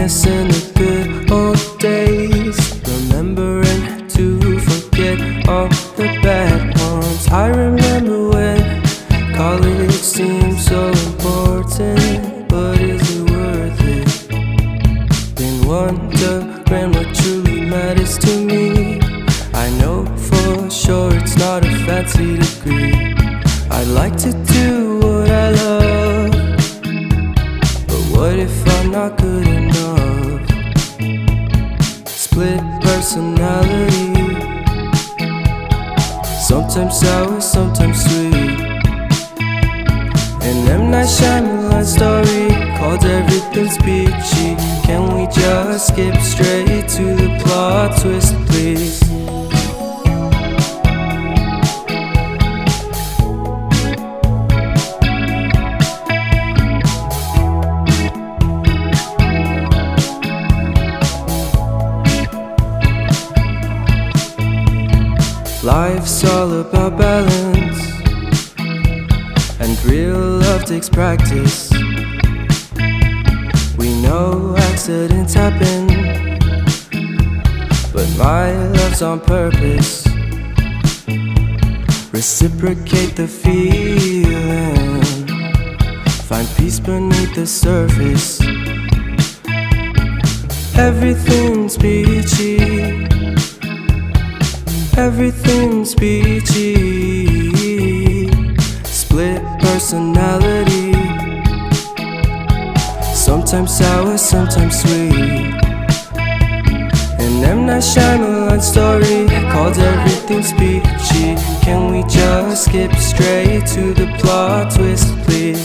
reminiscing the good old days, remembering to forget all the bad ones. I remember when college seemed so important, but is it worth it? Been wondering what truly matters to me. I know for sure it's not a fancy degree. I'd like to do what I love, but what if I'm not good enough? Split personality, sometimes sour, sometimes sweet. An M. Night Shyamalan story called Everything's Peachy. Can we just skip straight to the plot twist, please? Life's all about balance, and real love takes practice. We know accidents happen, but my love's on purpose. Reciprocate the feeling, find peace beneath the surface. Everything's peachy, everything's peachy. Split personality, sometimes sour, sometimes sweet. An M. Night Shyamalan story called Everything's Peachy. Can we just skip straight to the plot twist, please?